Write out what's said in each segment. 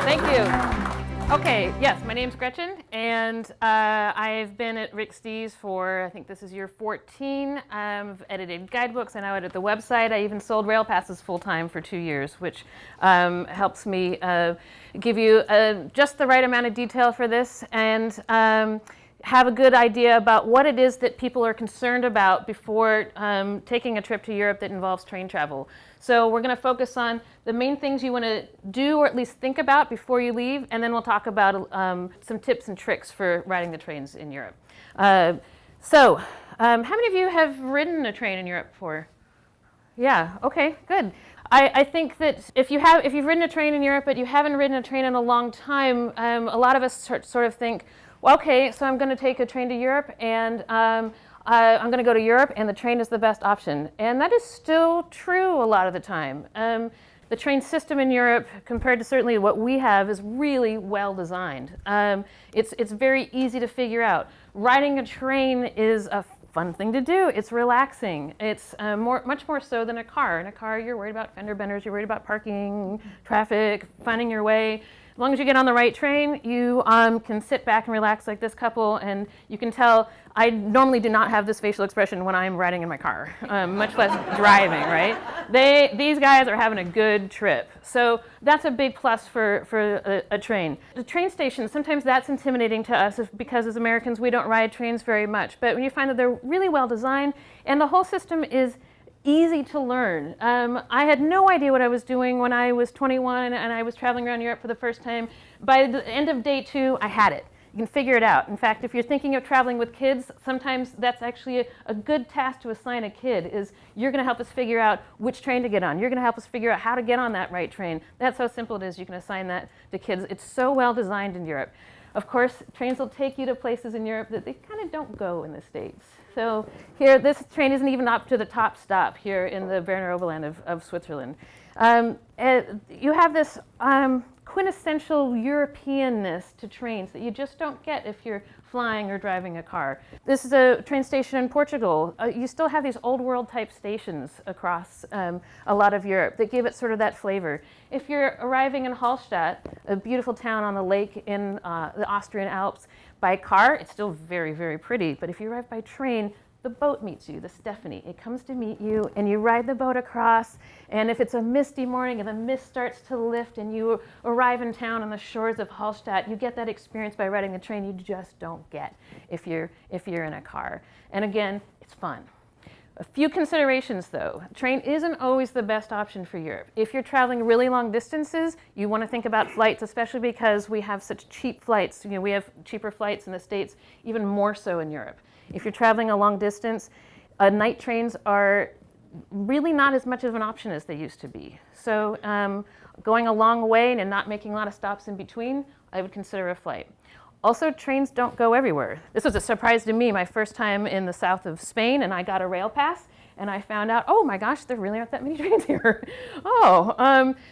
Thank you. Okay, yes, my name's Gretchen, and I've been at Rick Steves for, I think this is year 14. I've edited guidebooks, I now edit the website. I even sold rail passes full-time for 2 years, which helps me give you just the right amount of detail for this, and have a good idea about what it is that people are concerned about before taking a trip to Europe that involves train travel. So we're going to focus on the main things you want to do or at least think about before you leave, and then we'll talk about some tips and tricks for riding the trains in Europe. How many of you have ridden a train in Europe before? Yeah, okay, good. I think that if you've ridden a train in Europe but you haven't ridden a train in a long time, a lot of us sort of think, well, okay, so I'm going to take a train to Europe, and I'm going to go to Europe, and the train is the best option. And that is still true a lot of the time. The train system in Europe, compared to certainly what we have, is really well designed. It's very easy to figure out. Riding a train is a fun thing to do. It's relaxing. It's much more so than a car. In a car, you're worried about fender benders, you're worried about parking, traffic, finding your way. As long as you get on the right train, you can sit back and relax like this couple, and you can tell I normally do not have this facial expression when I'm riding in my car, much less driving, right? These guys are having a good trip. So that's a big plus for a train. The train station, sometimes that's intimidating to us because as Americans we don't ride trains very much, but when you find that they're really well designed and the whole system is easy to learn. I had no idea what I was doing when I was 21 and I was traveling around Europe for the first time. By the end of day 2, I had it. You can figure it out. In fact, if you're thinking of traveling with kids, sometimes that's actually a good task to assign a kid, is you're going to help us figure out which train to get on. You're going to help us figure out how to get on that right train. That's how simple it is. You can assign that to kids. It's so well designed in Europe. Of course, trains will take you to places in Europe that they kind of don't go in the States. So here, this train isn't even up to the top stop here in the Berner Oberland of Switzerland. You have this quintessential Europeanness to trains that you just don't get if you're flying or driving a car. This is a train station in Portugal. You still have these old world type stations across a lot of Europe that give it sort of that flavor. If you're arriving in Hallstatt, a beautiful town on the lake in the Austrian Alps, by car, it's still very, very pretty. But if you arrive by train, the boat meets you, the Stephanie. It comes to meet you, and you ride the boat across. And if it's a misty morning and the mist starts to lift and you arrive in town on the shores of Hallstatt, you get that experience by riding the train you just don't get if you're in a car. And again, it's fun. A few considerations though. Train isn't always the best option for Europe. If you're traveling really long distances, you want to think about flights, especially because we have such cheap flights. You know, we have cheaper flights in the States, even more so in Europe. If you're traveling a long distance, night trains are really not as much of an option as they used to be. So going a long way and not making a lot of stops in between, I would consider a flight. Also, trains don't go everywhere. This was a surprise to me my first time in the south of Spain, and I got a rail pass, and I found out, oh my gosh, there really aren't that many trains here.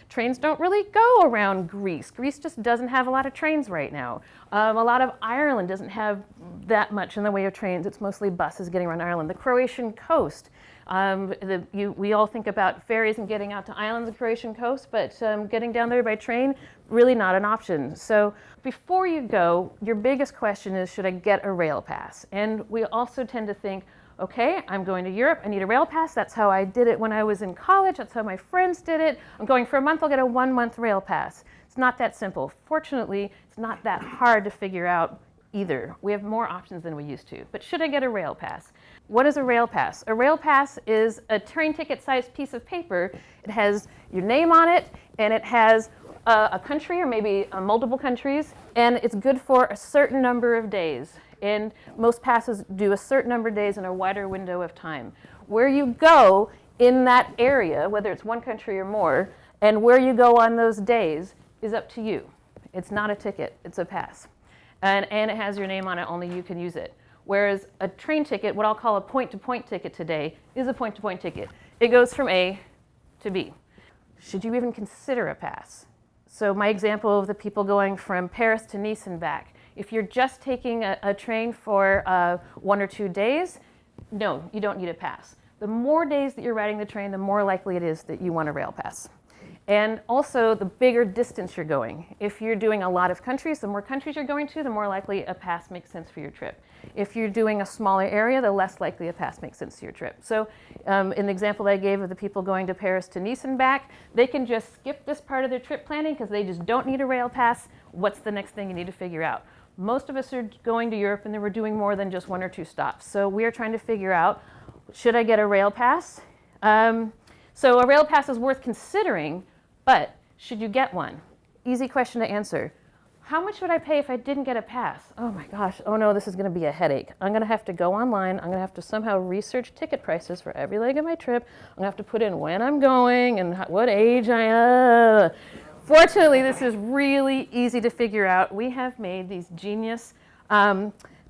Trains don't really go around Greece. Greece just doesn't have a lot of trains right now. A lot of Ireland doesn't have that much in the way of trains. It's mostly buses getting around Ireland. The Croatian coast. We all think about ferries and getting out to islands of the Croatian coast, but getting down there by train, really not an option. So before you go, your biggest question is, should I get a rail pass? And we also tend to think, okay, I'm going to Europe, I need a rail pass. That's how I did it when I was in college. That's how my friends did it. I'm going for a month, I'll get a 1-month rail pass. It's not that simple. Fortunately, it's not that hard to figure out either. We have more options than we used to. But should I get a rail pass? What is a rail pass? A rail pass is a train ticket sized piece of paper. It has your name on it, and it has a country or maybe multiple countries, and it's good for a certain number of days. And most passes do a certain number of days in a wider window of time. Where you go in that area, whether it's one country or more, and where you go on those days is up to you. It's not a ticket, it's a pass. And it has your name on it, only you can use it. Whereas a train ticket, what I'll call a point-to-point ticket today, is a point-to-point ticket. It goes from A to B. Should you even consider a pass? So my example of the people going from Paris to Nice and back, if you're just taking a train for 1 or 2 days, no, you don't need a pass. The more days that you're riding the train, the more likely it is that you want a rail pass. And also the bigger distance you're going. If you're doing a lot of countries, the more countries you're going to, the more likely a pass makes sense for your trip. If you're doing a smaller area, the less likely a pass makes sense to your trip. So in the example I gave of the people going to Paris to Nice and back, they can just skip this part of their trip planning because they just don't need a rail pass. What's the next thing you need to figure out? Most of us are going to Europe and then we're doing more than just 1 or 2 stops. So we are trying to figure out, should I get a rail pass? So a rail pass is worth considering, but should you get one? Easy question to answer. How much would I pay if I didn't get a pass? Oh my gosh, oh no, this is going to be a headache. I'm going to have to go online. I'm going to have to somehow research ticket prices for every leg of my trip. I'm going to have to put in when I'm going and what age I am. Fortunately, this is really easy to figure out. We have made these genius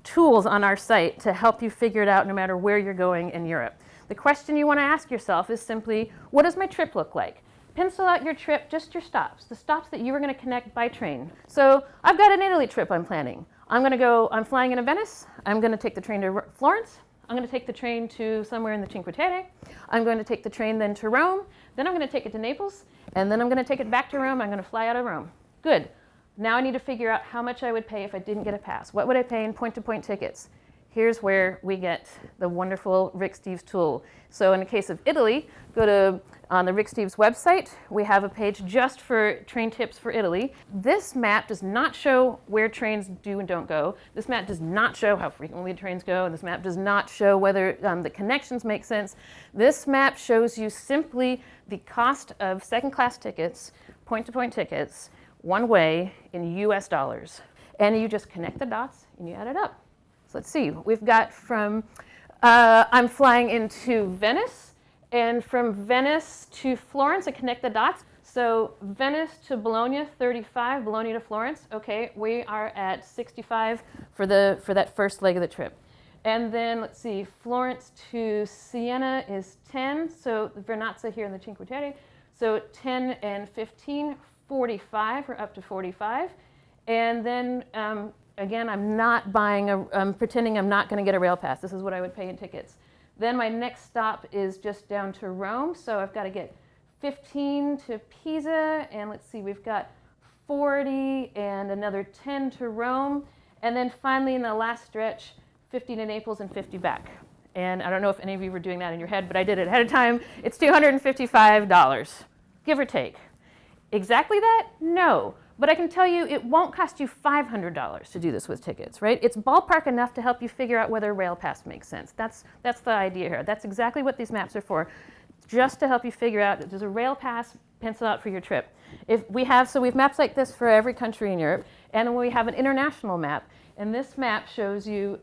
tools on our site to help you figure it out no matter where you're going in Europe. The question you want to ask yourself is simply, what does my trip look like? Pencil out your trip, just your stops, the stops that you were going to connect by train. So I've got an Italy trip I'm planning. I'm flying into Venice. I'm going to take the train to Florence. I'm going to take the train to somewhere in the Cinque Terre. I'm going to take the train then to Rome. Then I'm going to take it to Naples. And then I'm going to take it back to Rome. I'm going to fly out of Rome. Good. Now I need to figure out how much I would pay if I didn't get a pass. What would I pay in point-to-point tickets? Here's where we get the wonderful Rick Steves tool. So in the case of Italy, on the Rick Steves website, we have a page just for train tips for Italy. This map does not show where trains do and don't go. This map does not show how frequently trains go. This map does not show whether the connections make sense. This map shows you simply the cost of second-class tickets, point-to-point tickets, one way in US dollars. And you just connect the dots and you add it up. So let's see, we've got from, I'm flying into Venice, and from Venice to Florence, I connect the dots. So Venice to Bologna, 35, Bologna to Florence. Okay, we are at 65 for that first leg of the trip. And then let's see, Florence to Siena is 10, so Vernazza here in the Cinque Terre. So 10 and 15, 45, we're up to 45. And then again, I'm pretending I'm not going to get a rail pass. This is what I would pay in tickets. Then my next stop is just down to Rome. So I've got to get 15 to Pisa. And let's see, we've got 40 and another 10 to Rome. And then finally in the last stretch, 50 to Naples and 50 back. And I don't know if any of you were doing that in your head, but I did it ahead of time. It's $255, give or take. Exactly that? No. But I can tell you it won't cost you $500 to do this with tickets, right? It's ballpark enough to help you figure out whether a rail pass makes sense. That's the idea here. That's exactly what these maps are for, just to help you figure out, does a rail pass pencil out for your trip? We've maps like this for every country in Europe, and then we have an international map. And this map shows you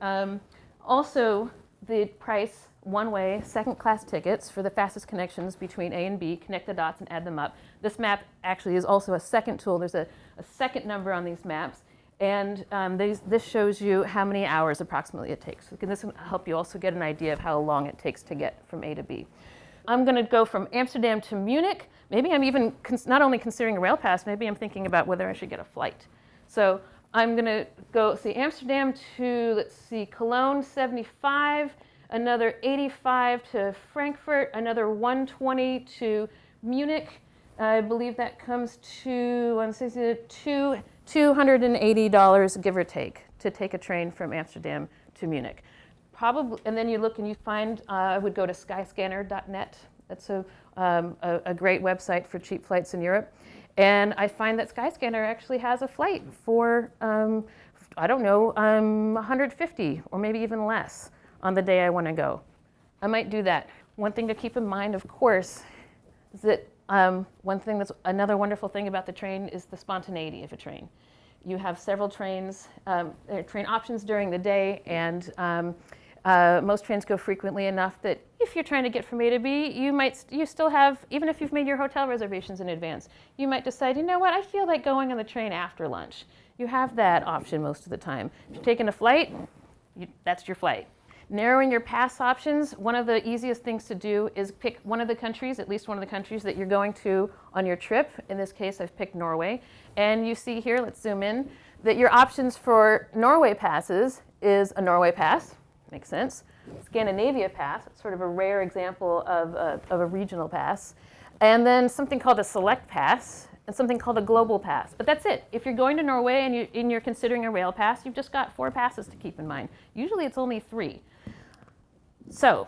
also the price one-way, second-class tickets for the fastest connections between A and B, connect the dots and add them up. This map actually is also a second tool. There's a second number on these maps. And this shows you how many hours approximately it takes. So this will help you also get an idea of how long it takes to get from A to B. I'm going to go from Amsterdam to Munich. Maybe I'm even not only considering a rail pass, maybe I'm thinking about whether I should get a flight. So I'm going to go see Amsterdam to, let's see, Cologne, 75. Another 85 to Frankfurt, another 120 to Munich. I believe that comes to $280, give or take, to take a train from Amsterdam to Munich. Probably, and then you look and you find, I would go to skyscanner.net. That's a great website for cheap flights in Europe. And I find that Skyscanner actually has a flight for, I don't know, 150 or maybe even less on the day I want to go. I might do that. One thing to keep in mind, of course, is that another wonderful thing about the train is the spontaneity of a train. You have several trains, train options during the day, and most trains go frequently enough that if you're trying to get from A to B, you still have, even if you've made your hotel reservations in advance, you might decide, you know what, I feel like going on the train after lunch. You have that option most of the time. If you're taking a flight, that's your flight. Narrowing your pass options, one of the easiest things to do is pick one of the countries, at least one of the countries that you're going to on your trip. In this case, I've picked Norway. And you see here, let's zoom in, that your options for Norway passes is a Norway pass, makes sense. Scandinavia pass, it's sort of a rare example of a regional pass. and then something called a select pass, and something called a global pass. But that's it. If you're going to Norway and you're considering a rail pass, you've just got 4 passes to keep in mind. Usually it's only 3. So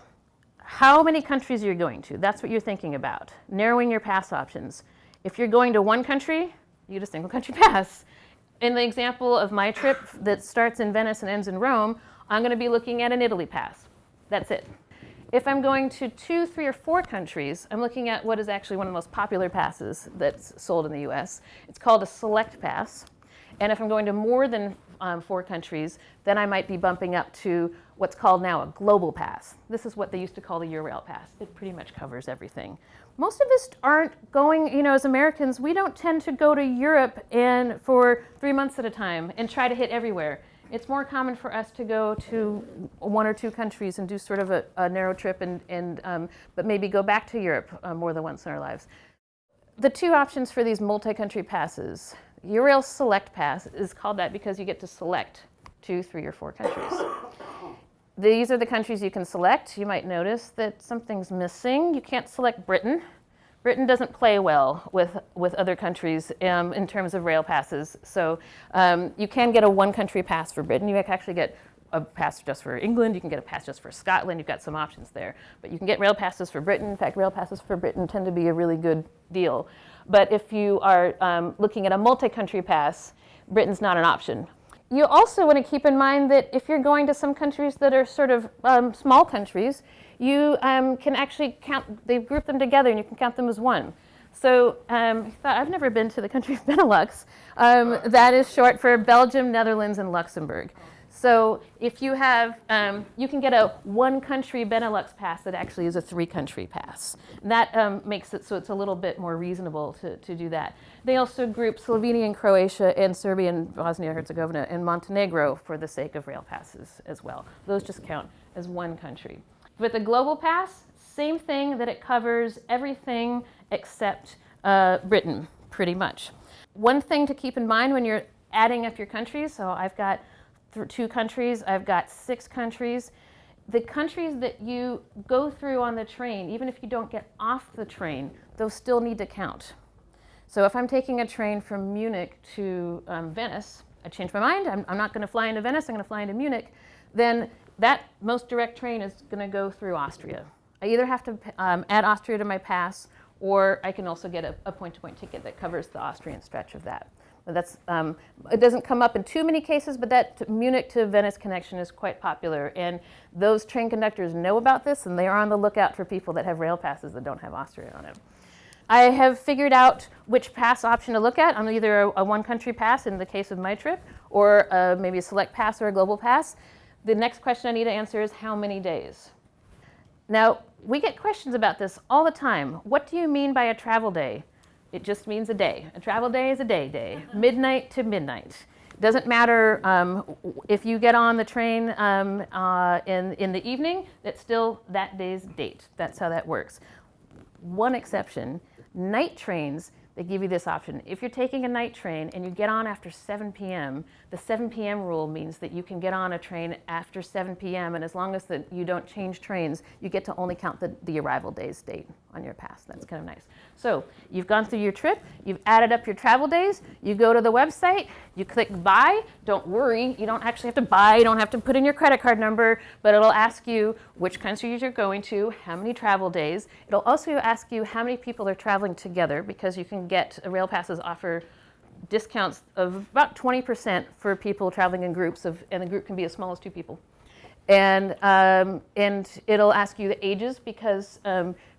how many countries are you going to? That's what you're thinking about. Narrowing your pass options. If you're going to one country, you get a single country pass. In the example of my trip that starts in Venice and ends in Rome, I'm going to be looking at an Italy pass. That's it. If I'm going to 2, 3, or 4 countries, I'm looking at what is actually one of the most popular passes that's sold in the US. It's called a select pass. And if I'm going to more than 4 countries, then I might be bumping up to what's called now a global pass. This is what they used to call the Eurail pass. It pretty much covers everything. Most of us aren't going, as Americans, we don't tend to go to Europe and for 3 months at a time and try to hit everywhere. It's more common for us to go to 1 or 2 countries and do sort of a narrow trip but maybe go back to Europe more than once in our lives. The 2 options for these multi-country passes, Eurail Select Pass is called that because you get to select 2, 3, or 4 countries. These are the countries you can select. You might notice that something's missing. You can't select Britain. Britain doesn't play well with other countries in terms of rail passes. So you can get a 1-country pass for Britain. You can actually get a pass just for England. You can get a pass just for Scotland. You've got some options there. But you can get rail passes for Britain. In fact, rail passes for Britain tend to be a really good deal. But if you are looking at a multi-country pass, Britain's not an option. You also want to keep in mind that if you're going to some countries that are sort of small countries, you can actually count, they group them together and you can count them as one. So I've never been to the country of Benelux. That is short for Belgium, Netherlands, and Luxembourg. So if you have, you can get a 1-country Benelux pass that actually is a 3-country pass. That makes it so it's a little bit more reasonable to do that. They also group Slovenia and Croatia and Serbia and Bosnia-Herzegovina and Montenegro for the sake of rail passes as well. Those just count as 1 country. With the global pass, same thing, that it covers everything except Britain, pretty much. One thing to keep in mind when you're adding up your countries, so I've got 2 countries, I've got 6 countries. The countries that you go through on the train, even if you don't get off the train, those still need to count. So if I'm taking a train from Munich to Venice, I change my mind, I'm not going to fly into Venice, I'm going to fly into Munich, then that most direct train is going to go through Austria. I either have to add Austria to my pass, or I can also get a point-to-point ticket that covers the Austrian stretch of that. That's, it doesn't come up in too many cases, but that Munich to Venice connection is quite popular. And those train conductors know about this, and they are on the lookout for people that have rail passes that don't have Austria on it. I have figured out which pass option to look at. I'm either a 1-country pass in the case of my trip, or maybe a select pass or a global pass. The next question I need to answer is how many days? Now, we get questions about this all the time. What do you mean by a travel day? It just means a day. A travel day is a day, midnight to midnight. It doesn't matter if you get on the train in the evening, it's still that day's date. That's how that works. One exception, night trains, they give you this option. If you're taking a night train and you get on after 7 p.m., the 7 p.m. rule means that you can get on a train after 7 p.m. and as long as you don't change trains, you get to only count the arrival day's date on your pass. That's kind of nice. So you've gone through your trip, you've added up your travel days, you go to the website, you click buy. Don't worry, you don't actually have to buy, you don't have to put in your credit card number, but it'll ask you which countries you're going to, how many travel days. It'll also ask you how many people are traveling together, because you can get rail passes offer discounts of about 20% for people traveling in groups, and the group can be as small as 2 people. And it'll ask you the ages, because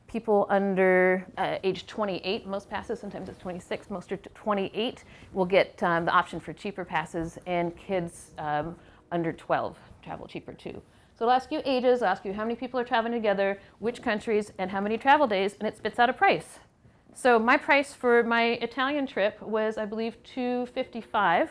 people under age 28, most passes, sometimes it's 26, most are 28, will get the option for cheaper passes, and kids under 12 travel cheaper too. So it'll ask you ages, it'll ask you how many people are traveling together, which countries, and how many travel days, and it spits out a price. So my price for my Italian trip was, I believe, $255.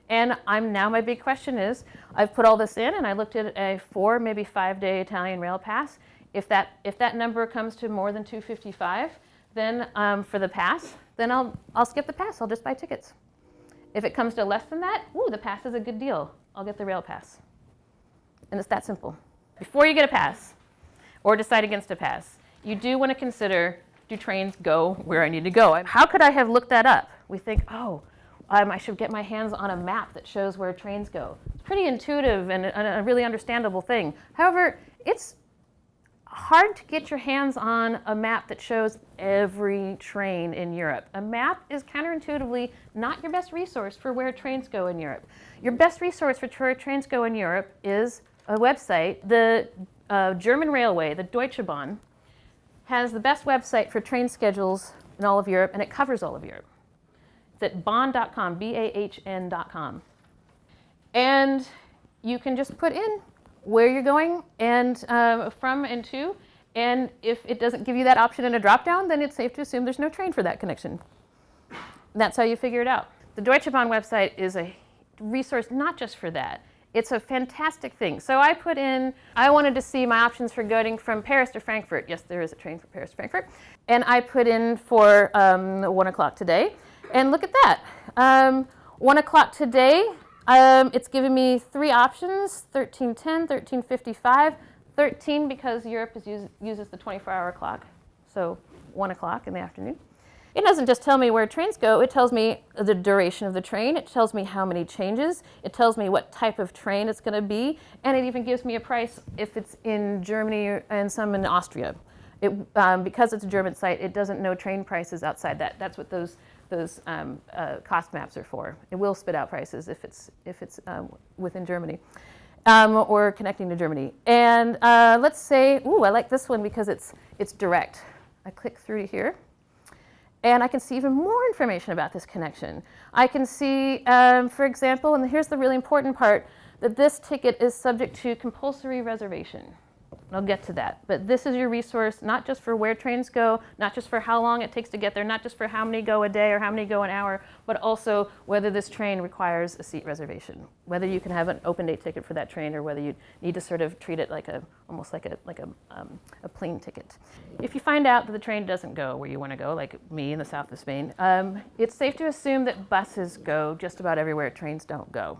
And now my big question is, I've put all this in and I looked at a 4, maybe 5-day Italian rail pass. If that number comes to more than $255, then for the pass, then I'll skip the pass. I'll just buy tickets. If it comes to less than that, ooh, the pass is a good deal. I'll get the rail pass. And it's that simple. Before you get a pass or decide against a pass, you do want to consider, do trains go where I need to go? How could I have looked that up? We think, oh, I should get my hands on a map that shows where trains go. It's pretty intuitive and a really understandable thing. However, it's hard to get your hands on a map that shows every train in Europe. A map is counterintuitively not your best resource for where trains go in Europe. Your best resource for where trains go in Europe is a website. The German railway, the Deutsche Bahn, has the best website for train schedules in all of Europe, and it covers all of Europe. It's at bahn.com, BAHN.com. And you can just put in where you're going and from and to, and if it doesn't give you that option in a drop-down, then it's safe to assume there's no train for that connection. And that's how you figure it out. The Deutsche Bahn website is a resource not just for that. It's a fantastic thing. So I put in, I wanted to see my options for going from Paris to Frankfurt. Yes, there is a train from Paris to Frankfurt. And I put in for 1 o'clock today. And look at that. 1 o'clock today, it's giving me 3 options, 13:10, 13:55, 13 because Europe uses the 24-hour clock, so 1 o'clock in the afternoon. It doesn't just tell me where trains go, it tells me the duration of the train, it tells me how many changes, it tells me what type of train it's going to be, and it even gives me a price if it's in Germany and some in Austria. Because it's a German site, it doesn't know train prices outside that. That's what those cost maps are for. It will spit out prices if it's within Germany or connecting to Germany. And let's say, ooh, I like this one because it's direct. I click through here, and I can see even more information about this connection. I can see, for example, and here's the really important part, that this ticket is subject to compulsory reservation. I'll get to that. But this is your resource, not just for where trains go, not just for how long it takes to get there, not just for how many go a day or how many go an hour, but also whether this train requires a seat reservation, whether you can have an open day ticket for that train or whether you need to sort of treat it like almost like a plane ticket. If you find out that the train doesn't go where you want to go, like me in the south of Spain, it's safe to assume that buses go just about everywhere trains don't go.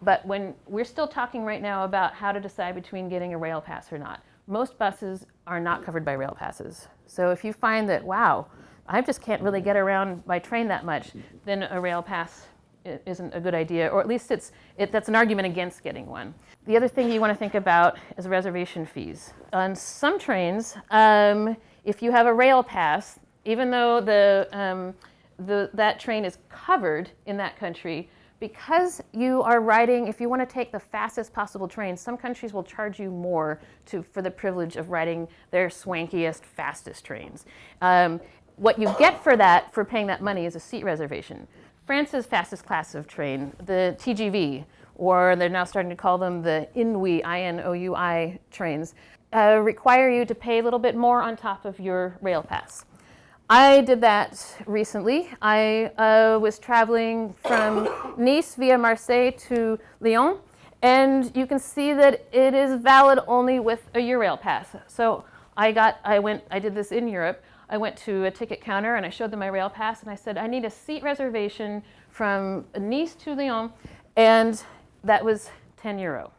But when we're still talking right now about how to decide between getting a rail pass or not, most buses are not covered by rail passes. So if you find that, wow, I just can't really get around by train that much, then a rail pass isn't a good idea, or at least that's an argument against getting one. The other thing you want to think about is reservation fees. On some trains, if you have a rail pass, even though that train is covered in that country, because you are riding, if you want to take the fastest possible train, some countries will charge you more for the privilege of riding their swankiest, fastest trains. What you get for paying that money is a seat reservation. France's fastest class of train, the TGV, or they're now starting to call them the INOUI, I-N-O-U-I trains, require you to pay a little bit more on top of your rail pass. I did that recently. I was traveling from Nice via Marseille to Lyon, and you can see that it is valid only with a Eurail pass. So I did this in Europe. I went to a ticket counter and I showed them my rail pass and I said, I need a seat reservation from Nice to Lyon, and that was €10.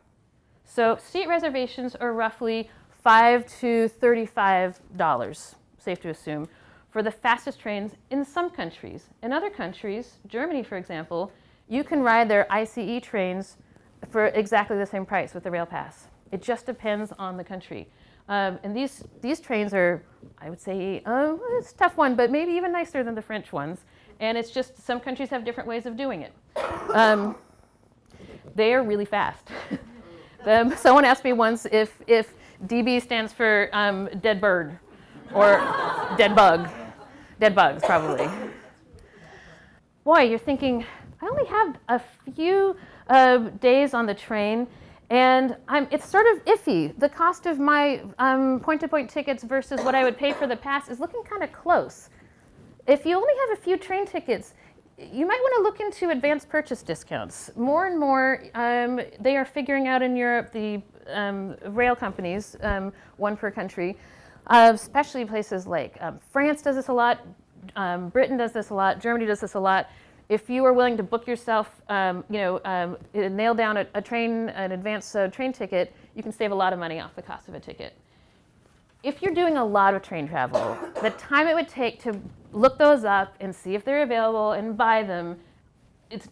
So seat reservations are roughly $5 to $35, safe to assume, for the fastest trains in some countries. In other countries, Germany, for example, you can ride their ICE trains for exactly the same price with the rail pass. It just depends on the country. And these trains are, I would say, it's a tough one, but maybe even nicer than the French ones. And it's just some countries have different ways of doing it. They are really fast. Someone asked me once if DB stands for dead bird or dead bug. Dead bugs, probably. Boy, you're thinking, I only have a few days on the train, and it's sort of iffy. The cost of my point-to-point tickets versus what I would pay for the pass is looking kind of close. If you only have a few train tickets, you might want to look into advanced purchase discounts. More and more, they are figuring out in Europe, the rail companies, one per country, especially places like France does this a lot, Britain does this a lot, Germany does this a lot. If you are willing to book yourself, nail down an advanced train ticket, you can save a lot of money off the cost of a ticket. if you're doing a lot of train travel, the time it would take to look those up and see if they're available and buy them,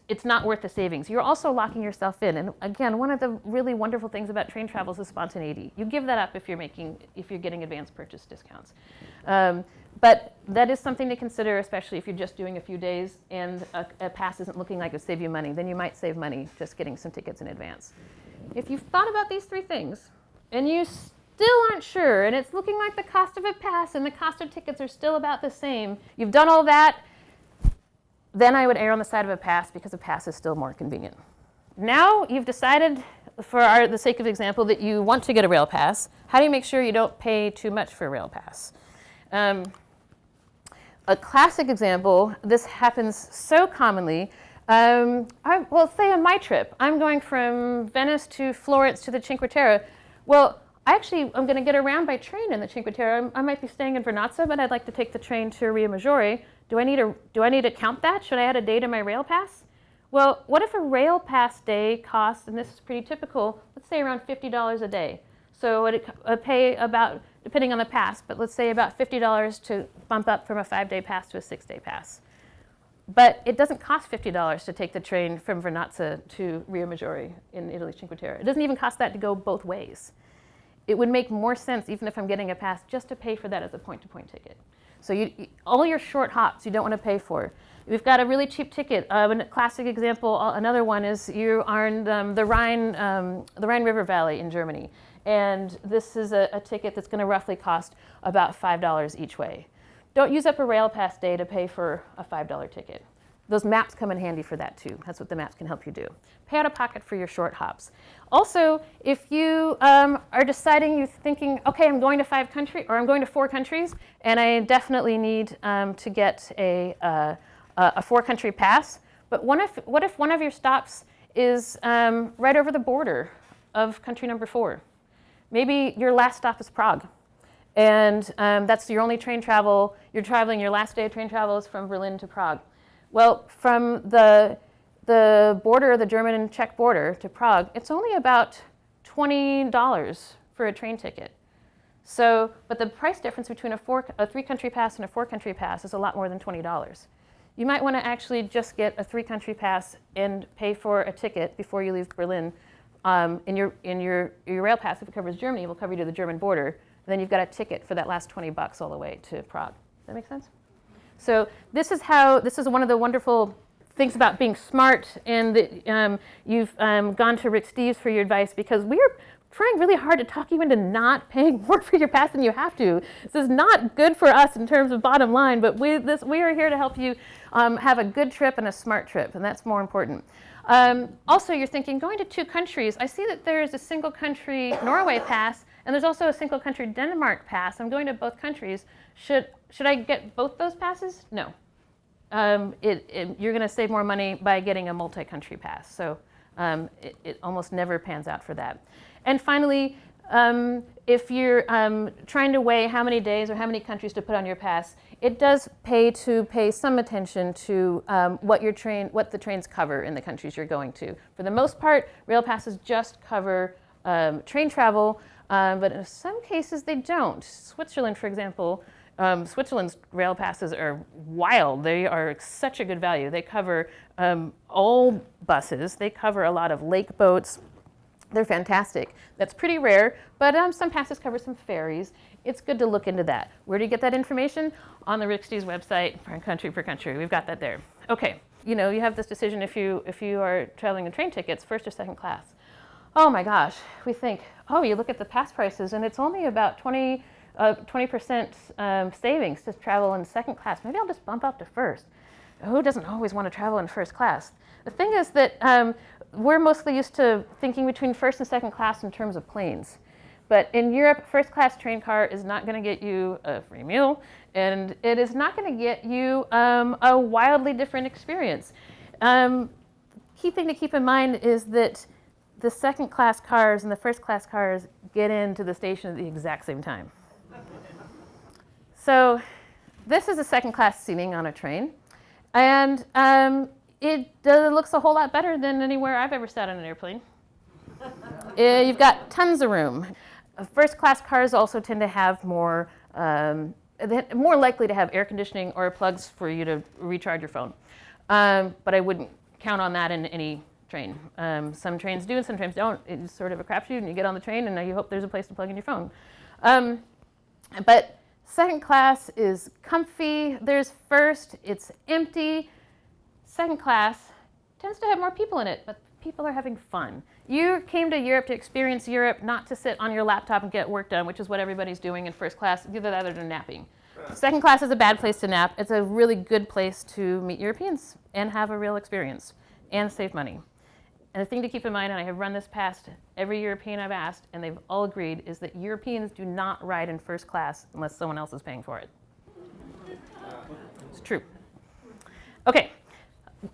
it's not worth the savings. You're also locking yourself in. And again, one of the really wonderful things about train travel is the spontaneity. You give that up if you're getting advanced purchase discounts. But that is something to consider, especially if you're just doing a few days and a pass isn't looking like it would save you money. Then you might save money just getting some tickets in advance. If you've thought about these three things and you still aren't sure, and it's looking like the cost of a pass and the cost of tickets are still about the same, you've done all that, then I would err on the side of a pass because a pass is still more convenient. Now you've decided, for the sake of example, that you want to get a rail pass. How do you make sure you don't pay too much for a rail pass? A classic example, this happens so commonly. Well, say on my trip, I'm going from Venice to Florence to the Cinque Terre. Well, I'm going to get around by train in the Cinque Terre. I might be staying in Vernazza, but I'd like to take the train to Rio Maggiore. Do I need to count that? Should I add a day to my rail pass? Well, what if a rail pass day costs, and this is pretty typical, let's say around $50 a day. So I'd pay about, depending on the pass, but let's say about $50 to bump up from a 5-day pass to a 6-day pass. But it doesn't cost $50 to take the train from Vernazza to Rio Maggiore in Italy's Cinque Terre. It doesn't even cost that to go both ways. It would make more sense, even if I'm getting a pass, just to pay for that as a point-to-point ticket. So all your short hops you don't want to pay for. We've got a really cheap ticket. A classic example, another one is you are in the Rhine River Valley in Germany. And this is a ticket that's going to roughly cost about $5 each way. Don't use up a rail pass day to pay for a $5 ticket. Those maps come in handy for that too. That's what the maps can help you do. Pay out of pocket for your short hops. Also, if you are deciding, you're thinking, okay, I'm going to 5 countries, or I'm going to 4 countries, and I definitely need to get a 4-country pass. But what if one of your stops is right over the border of country number 4? Maybe your last stop is Prague, and that's your only train travel. You're traveling, your last day of train travel is from Berlin to Prague. Well, from the border, the German and Czech border to Prague, it's only about $20 for a train ticket. So, but the price difference between a 3-country pass and a 4-country pass is a lot more than $20. You might want to actually just get a 3-country pass and pay for a ticket before you leave Berlin. In your rail pass, if it covers Germany, it will cover you to the German border. And then you've got a ticket for that last $20 all the way to Prague. Does that make sense? So this is one of the wonderful things about being smart, and that you've gone to Rick Steves for your advice, because we are trying really hard to talk you into not paying more for your pass than you have to. This is not good for us in terms of bottom line, but we are here to help you have a good trip and a smart trip, and that's more important. Also, you're thinking, going to 2 countries, I see that there's a single country Norway pass, and there's also a single country Denmark pass. I'm going to both countries. Should I get both those passes? No. You're going to save more money by getting a multi-country pass. So it almost never pans out for that. And finally, if you're trying to weigh how many days or how many countries to put on your pass, it does pay to pay some attention to what the trains cover in the countries you're going to. For the most part, rail passes just cover train travel, but in some cases they don't. Switzerland, for example, Switzerland's rail passes are wild. They are such a good value. They cover all buses. They cover a lot of lake boats. They're fantastic. That's pretty rare, but some passes cover some ferries. It's good to look into that. Where do you get that information? On the Rick Steves website, country per country. We've got that there. Okay, you have this decision if you are traveling in train tickets, first or second class. Oh my gosh, we think, you look at the pass prices and it's only about 20% savings to travel in second class. Maybe I'll just bump up to first. Who doesn't always want to travel in first class? The thing is that we're mostly used to thinking between first and second class in terms of planes. But in Europe, first class train car is not going to get you a free meal, and it is not going to get you a wildly different experience. Key thing to keep in mind is that the second class cars and the first class cars get into the station at the exact same time. So this is a second class seating on a train, and it looks a whole lot better than anywhere I've ever sat on an airplane. You've got tons of room. First class cars also tend to have more likely to have air conditioning or plugs for you to recharge your phone. But I wouldn't count on that in any train. Some trains do and some trains don't. It's sort of a crapshoot, and you get on the train and you hope there's a place to plug in your phone. But second class is comfy. There's first, it's empty. Second class tends to have more people in it, but people are having fun. You came to Europe to experience Europe, not to sit on your laptop and get work done, which is what everybody's doing in first class, either that or they're napping. Second class is a bad place to nap. It's a really good place to meet Europeans and have a real experience and save money. And the thing to keep in mind, and I have run this past every European I've asked, and they've all agreed, is that Europeans do not ride in first class unless someone else is paying for it. It's true. Okay,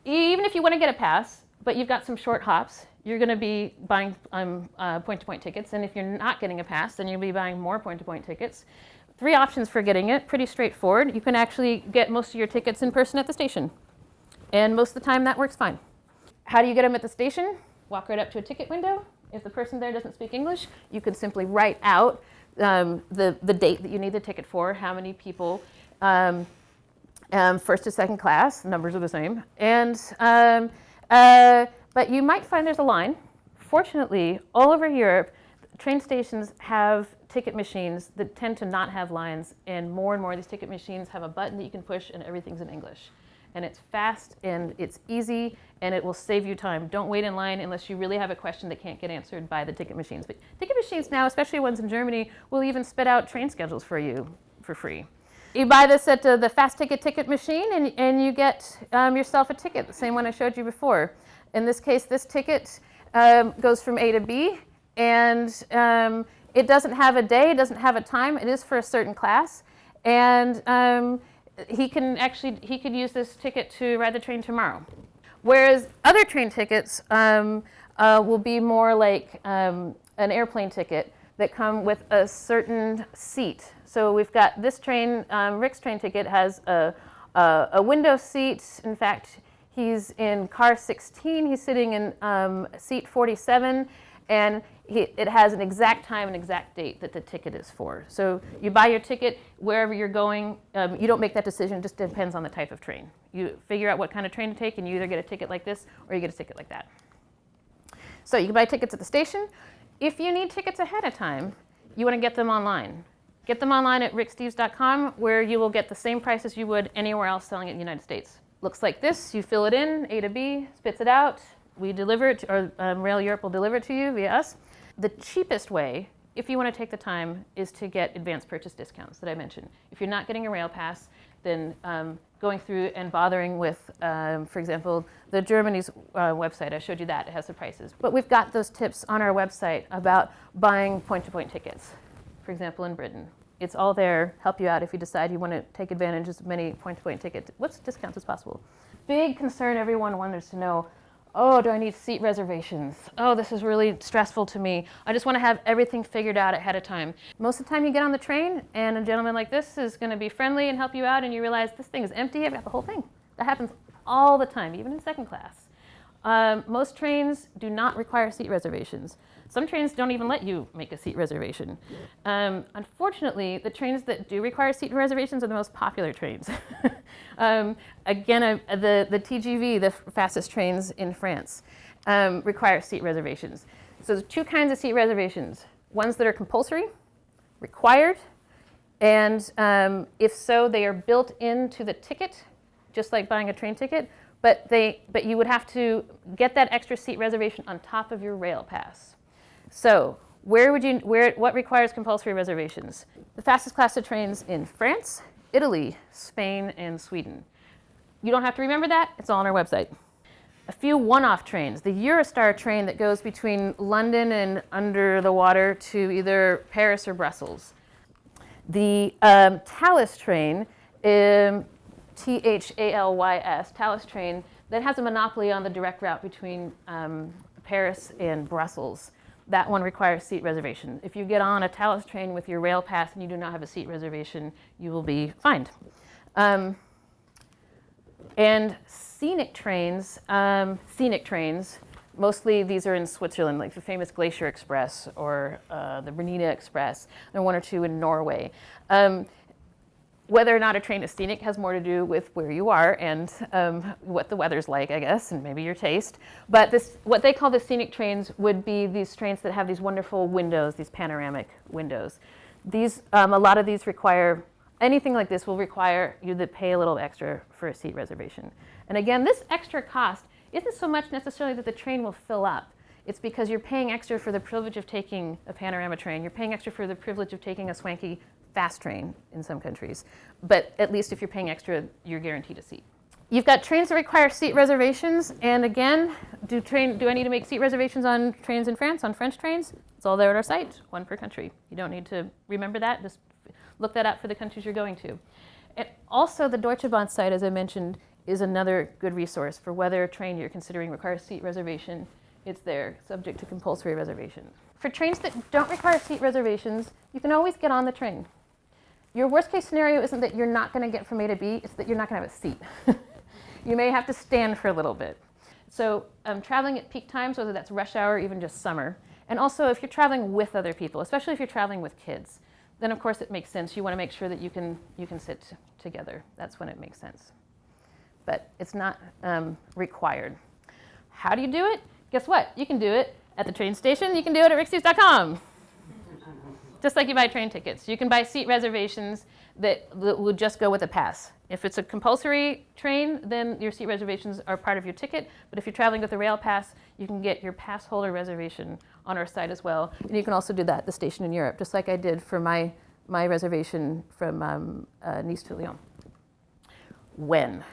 even if you want to get a pass, but you've got some short hops, you're going to be buying point-to-point tickets. And if you're not getting a pass, then you'll be buying more point-to-point tickets. 3 options for getting it, pretty straightforward. You can actually get most of your tickets in person at the station. And most of the time that works fine. How do you get them at the station? Walk right up to a ticket window. If the person there doesn't speak English, you can simply write out the date that you need the ticket for, how many people, first to second class, numbers are the same. And, but you might find there's a line. Fortunately, all over Europe, train stations have ticket machines that tend to not have lines, and more of these ticket machines have a button that you can push and everything's in English. And it's fast and it's easy and it will save you time. Don't wait in line unless you really have a question that can't get answered by the ticket machines. But ticket machines now, especially ones in Germany, will even spit out train schedules for you for free. You buy this at the fast ticket machine and you get yourself a ticket, the same one I showed you before. In this case, this ticket goes from A to B, and it doesn't have a day, it doesn't have a time, it is for a certain class. And he could use this ticket to ride the train tomorrow. Whereas other train tickets will be more like an airplane ticket that come with a certain seat. So we've got this train, Rick's train ticket has a window seat. In fact, he's in car 16, he's sitting in seat 47, and it has an exact time and exact date that the ticket is for. So you buy your ticket wherever you're going. You don't make that decision, it just depends on the type of train. You figure out what kind of train to take and you either get a ticket like this or you get a ticket like that. So you can buy tickets at the station. If you need tickets ahead of time, you want to get them online. Get them online at ricksteves.com, where you will get the same price as you would anywhere else selling it in the United States. Looks like this, you fill it in, A to B, spits it out. We deliver it, or Rail Europe will deliver it to you via us. The cheapest way, if you want to take the time, is to get advanced purchase discounts that I mentioned. If you're not getting a rail pass, then going through and bothering with, for example, the Germany's website, I showed you that, it has the prices. But we've got those tips on our website about buying point-to-point tickets, for example, in Britain. It's all there, help you out if you decide you want to take advantage of as many point-to-point tickets. What's discounts as possible? Big concern everyone wants to know, oh, do I need seat reservations? Oh, this is really stressful to me. I just want to have everything figured out ahead of time. Most of the time you get on the train and a gentleman like this is going to be friendly and help you out and you realize this thing is empty, I've got the whole thing. That happens all the time, even in second class. Most trains do not require seat reservations. Some trains don't even let you make a seat reservation. Unfortunately, the trains that do require seat reservations are the most popular trains. Again, the TGV, the fastest trains in France, require seat reservations. So there's 2 kinds of seat reservations. Ones that are compulsory, required, and if so, they are built into the ticket, just like buying a train ticket, but you would have to get that extra seat reservation on top of your rail pass. So what requires compulsory reservations? The fastest class of trains in France, Italy, Spain, and Sweden. You don't have to remember that, it's all on our website. A few one-off trains. The Eurostar train that goes between London and under the water to either Paris or Brussels. The Thalys train, T-H-A-L-Y-S, Thalys train, that has a monopoly on the direct route between Paris and Brussels. That one requires seat reservation. If you get on a Thalys train with your rail pass and you do not have a seat reservation, you will be fined. And scenic trains, Mostly these are in Switzerland, like the famous Glacier Express or the Bernina Express. There are one or two in Norway. Whether or not a train is scenic has more to do with where you are and what the weather's like, I guess, and maybe your taste. But what they call the scenic trains would be these trains that have these wonderful windows, these panoramic windows. A lot of these require, anything like this will require you to pay a little extra for a seat reservation. And again, this extra cost isn't so much necessarily that the train will fill up. It's because you're paying extra for the privilege of taking a panorama train. You're paying extra for the privilege of taking a swanky fast train in some countries. But at least if you're paying extra, you're guaranteed a seat. You've got trains that require seat reservations. And again, do I need to make seat reservations on trains in France, on French trains? It's all there at our site, one per country. You don't need to remember that. Just look that up for the countries you're going to. And also the Deutsche Bahn site, as I mentioned, is another good resource for whether a train you're considering requires seat reservation. It's there, subject to compulsory reservation. For trains that don't require seat reservations, you can always get on the train. Your worst case scenario isn't that you're not going to get from A to B, it's that you're not going to have a seat. You may have to stand for a little bit. So traveling at peak times, whether that's rush hour or even just summer, and also if you're traveling with other people, especially if you're traveling with kids, then of course it makes sense. You want to make sure that you can sit together. That's when it makes sense. But it's not required. How do you do it? Guess what? You can do it at the train station. You can do it at ricksteves.com. Just like you buy train tickets. You can buy seat reservations that will just go with a pass. If it's a compulsory train, then your seat reservations are part of your ticket. But if you're traveling with a rail pass, you can get your pass holder reservation on our site as well. And you can also do that at the station in Europe, just like I did for my reservation from Nice to Lyon. When?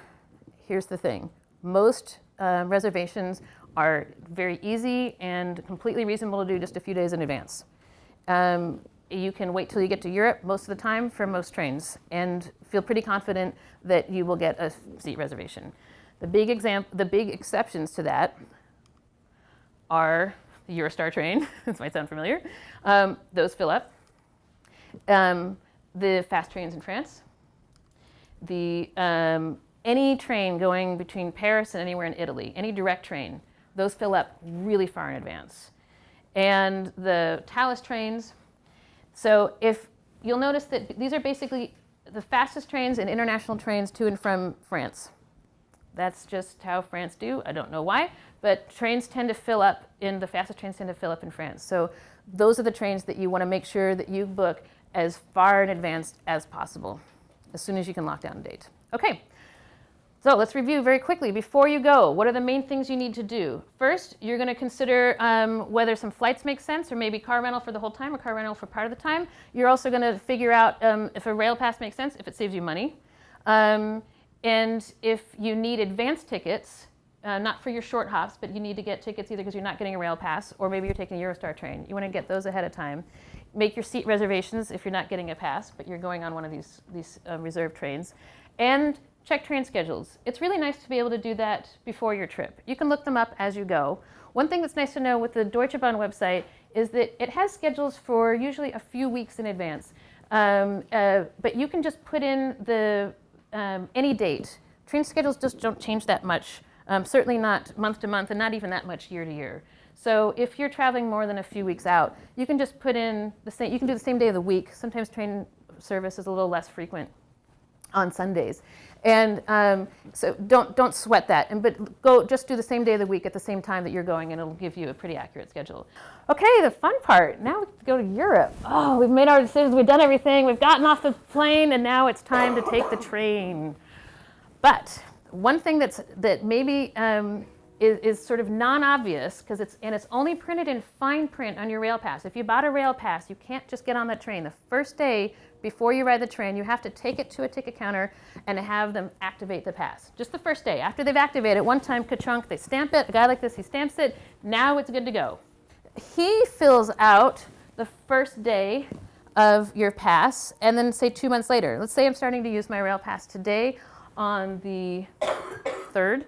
Here's the thing. Most reservations are very easy and completely reasonable to do just a few days in advance. You can wait till you get to Europe most of the time for most trains and feel pretty confident that you will get a seat reservation. The big exceptions to that are the Eurostar train. This might sound familiar. Those fill up. The fast trains in France. Any train going between Paris and anywhere in Italy, any direct train, those fill up really far in advance. And the Thalys trains, so if you'll notice that these are basically the fastest trains and international trains to and from France. That's just how France do. I don't know why, but trains tend to fill up the fastest trains tend to fill up in France. So those are the trains that you want to make sure that you book as far in advance as possible, as soon as you can lock down a date. Okay. So let's review very quickly. Before you go, what are the main things you need to do? First, you're going to consider whether some flights make sense, or maybe car rental for the whole time or car rental for part of the time. You're also going to figure out if a rail pass makes sense, if it saves you money. And if you need advance tickets, not for your short hops, but you need to get tickets either because you're not getting a rail pass or maybe you're taking a Eurostar train. You want to get those ahead of time. Make your seat reservations if you're not getting a pass, but you're going on one of these reserved trains. And check train schedules. It's really nice to be able to do that before your trip. You can look them up as you go. One thing that's nice to know with the Deutsche Bahn website is that it has schedules for usually a few weeks in advance. But you can just put in any date. Train schedules just don't change that much, certainly not month to month and not even that much year to year. So if you're traveling more than a few weeks out, you can just put in you can do the same day of the week. Sometimes train service is a little less frequent on Sundays. And so don't sweat that, but just do the same day of the week at the same time that you're going, and it'll give you a pretty accurate schedule. Okay, the fun part. Now we go to Europe. Oh, we've made our decisions, we've done everything, we've gotten off the plane, and now it's time to take the train. But one thing that maybe is sort of non-obvious, because it's only printed in fine print on your rail pass. If you bought a rail pass, you can't just get on that train. The first day before you ride the train, you have to take it to a ticket counter and have them activate the pass. Just the first day. After they've activated it, one time, ka-chunk, they stamp it. A guy like this, he stamps it. Now it's good to go. He fills out the first day of your pass, and then say 2 months later. Let's say I'm starting to use my rail pass today on the 3rd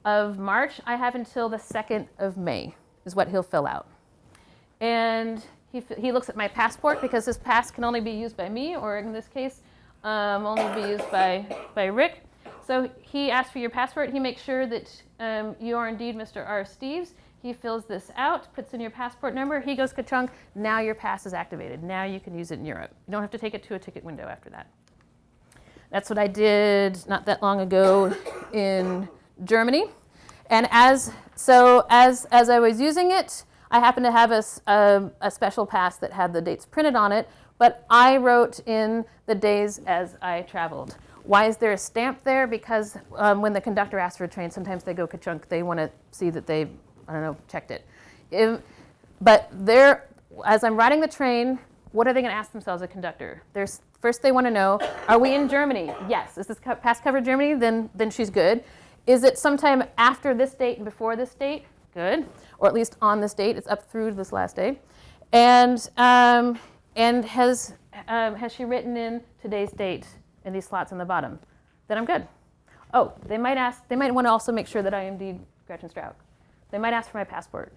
of March. I have until the 2nd of May is what he'll fill out. And he looks at my passport, because this pass can only be used by me, or in this case, only be used by Rick. So he asks for your passport. He makes sure that you are indeed Mr. R. Steves. He fills this out, puts in your passport number, he goes ka-chunk, now your pass is activated. Now you can use it in Europe. You don't have to take it to a ticket window after that. That's what I did not that long ago in Germany. And as I was using it, I happened to have a special pass that had the dates printed on it, but I wrote in the days as I traveled. Why is there a stamp there? Because when the conductor asks for a train, sometimes they go ka-chunk. They want to see that they, I don't know, checked it. But as I'm riding the train, what are they going to ask themselves, a conductor? First they want to know, are we in Germany? Yes. Is this pass cover Germany? Then she's good. Is it sometime after this date and before this date? Good. Or at least on this date. It's up through this last day. And has she written in today's date in these slots on the bottom? Then I'm good. Oh, they might want to also make sure that I am indeed Gretchen Strauch. They might ask for my passport.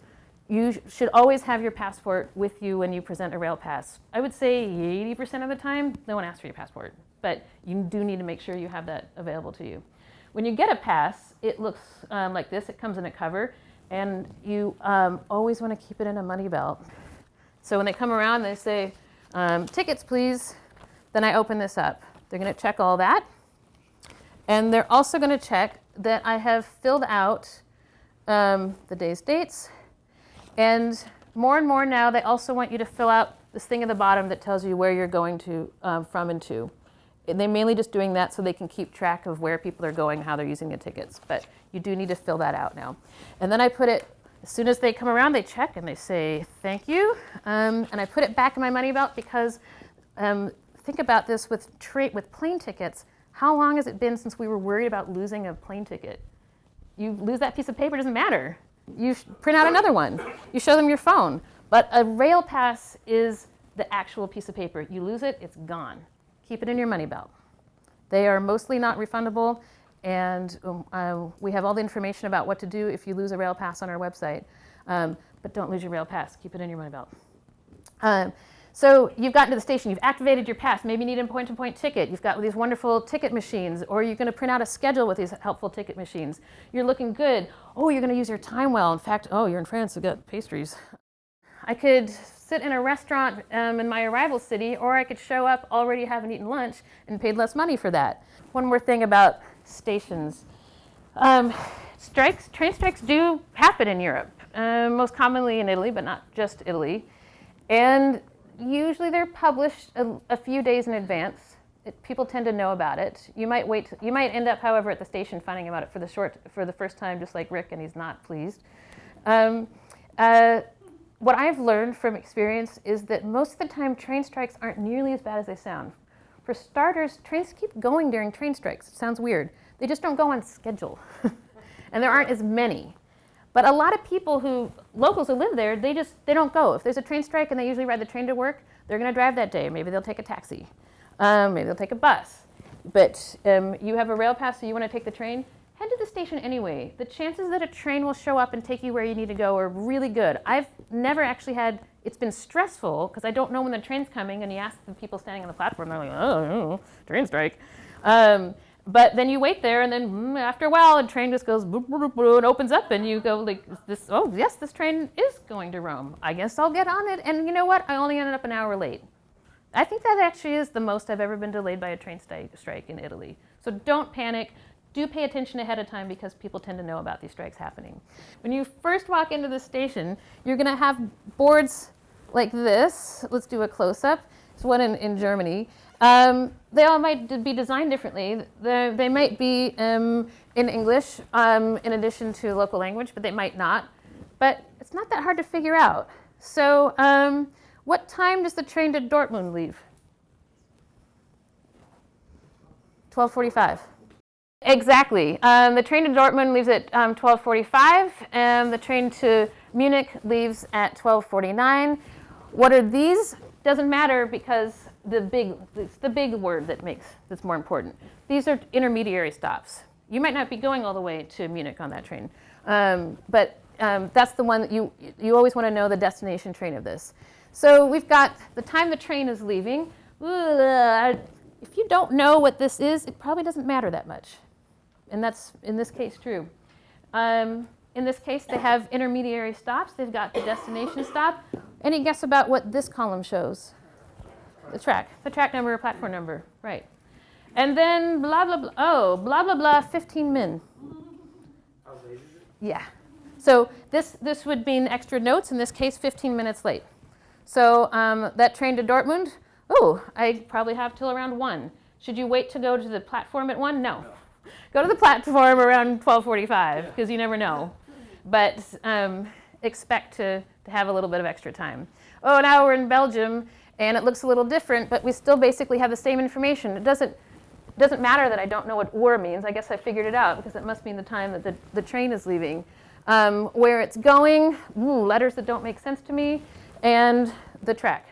You should always have your passport with you when you present a rail pass. I would say 80% of the time, no one asks for your passport. But you do need to make sure you have that available to you. When you get a pass, it looks like this. It comes in a cover. And you always want to keep it in a money belt. So when they come around, they say, tickets, please. Then I open this up. They're going to check all that. And they're also going to check that I have filled out the day's dates. And more now, they also want you to fill out this thing at the bottom that tells you where you're going to from and to. And they're mainly just doing that so they can keep track of where people are going, how they're using the tickets. But you do need to fill that out now. And then I put it, as soon as they come around, they check and they say, thank you. And I put it back in my money belt because think about this with plane tickets. How long has it been since we were worried about losing a plane ticket? You lose that piece of paper, it doesn't matter. You print out another one. You show them your phone. But a rail pass is the actual piece of paper. You lose it, it's gone. Keep it in your money belt. They are mostly not refundable, and we have all the information about what to do if you lose a rail pass on our website. But don't lose your rail pass. Keep it in your money belt. So you've gotten to the station. You've activated your pass. Maybe you need a point-to-point ticket. You've got these wonderful ticket machines, or you're going to print out a schedule with these helpful ticket machines. You're looking good. Oh, you're going to use your time well. In fact, oh, you're in France. You've got pastries. I could sit in a restaurant in my arrival city, or I could show up, already haven't eaten lunch, and paid less money for that. One more thing about stations. Train strikes do happen in Europe, most commonly in Italy, but not just Italy. And usually they're published a few days in advance. People tend to know about it. You might end up, however, at the station finding about it for the first time, just like Rick, and he's not pleased. What I've learned from experience is that most of the time train strikes aren't nearly as bad as they sound. For starters, trains keep going during train strikes. It sounds weird. They just don't go on schedule. And there aren't as many. But a lot of locals who live there, they don't go. If there's a train strike and they usually ride the train to work, they're going to drive that day. Maybe they'll take a taxi. Maybe they'll take a bus. But you have a rail pass, so you want to take the train, head to the station anyway. The chances that a train will show up and take you where you need to go are really good. I've never actually it's been stressful because I don't know when the train's coming, and you ask the people standing on the platform, they're like, oh, train strike. But then you wait there, and then after a while, a train just goes boop, boop, boop, boop, and opens up, and you go like, oh, yes, this train is going to Rome. I guess I'll get on it. And you know what? I only ended up an hour late. I think that actually is the most I've ever been delayed by a train strike in Italy. So don't panic. Do pay attention ahead of time because people tend to know about these strikes happening. When you first walk into the station, you're going to have boards like this. Let's do a close-up. There's one in Germany. They all might be designed differently. They might be in English in addition to local language, but they might not. But it's not that hard to figure out. So what time does the train to Dortmund leave? 12:45. Exactly. The train to Dortmund leaves at 12:45, and the train to Munich leaves at 12:49. What are these? Doesn't matter because it's the big word that's more important. These are intermediary stops. You might not be going all the way to Munich on that train, but that's the one that you always want to know the destination train of this. So we've got the time the train is leaving. If you don't know what this is, it probably doesn't matter that much. And that's, in this case, true. In this case, they have intermediary stops. They've got the destination stop. Any guess about what this column shows? The track number or platform number, right. And then blah, blah, blah, oh, blah, blah, blah, 15 min. How late is it? Yeah. So this would mean extra notes, in this case, 15 minutes late. So that train to Dortmund, oh, I probably have till around 1. Should you wait to go to the platform at 1? No. Go to the platform around 12:45, because you never know. But expect to have a little bit of extra time. Oh, now we're in Belgium, and it looks a little different, but we still basically have the same information. It doesn't matter that I don't know what or means. I guess I figured it out, because it must mean the time that the train is leaving. Where it's going, letters that don't make sense to me, and the track.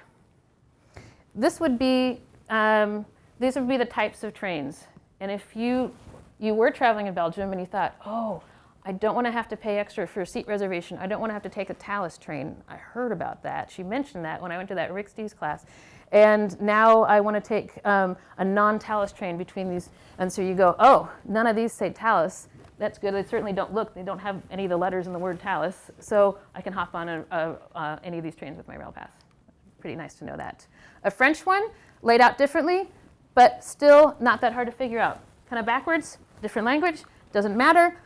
These would be the types of trains. And if you were traveling in Belgium and you thought, oh, I don't want to have to pay extra for a seat reservation. I don't want to have to take a Thalys train. I heard about that. She mentioned that when I went to that Rick Steves class. And now I want to take a non-Thalys train between these. And so you go, oh, none of these say Thalys. That's good. They certainly don't look. They don't have any of the letters in the word Thalys. So I can hop on any of these trains with my rail pass. Pretty nice to know that. A French one, laid out differently, but still not that hard to figure out. Kind of backwards, different language, doesn't matter.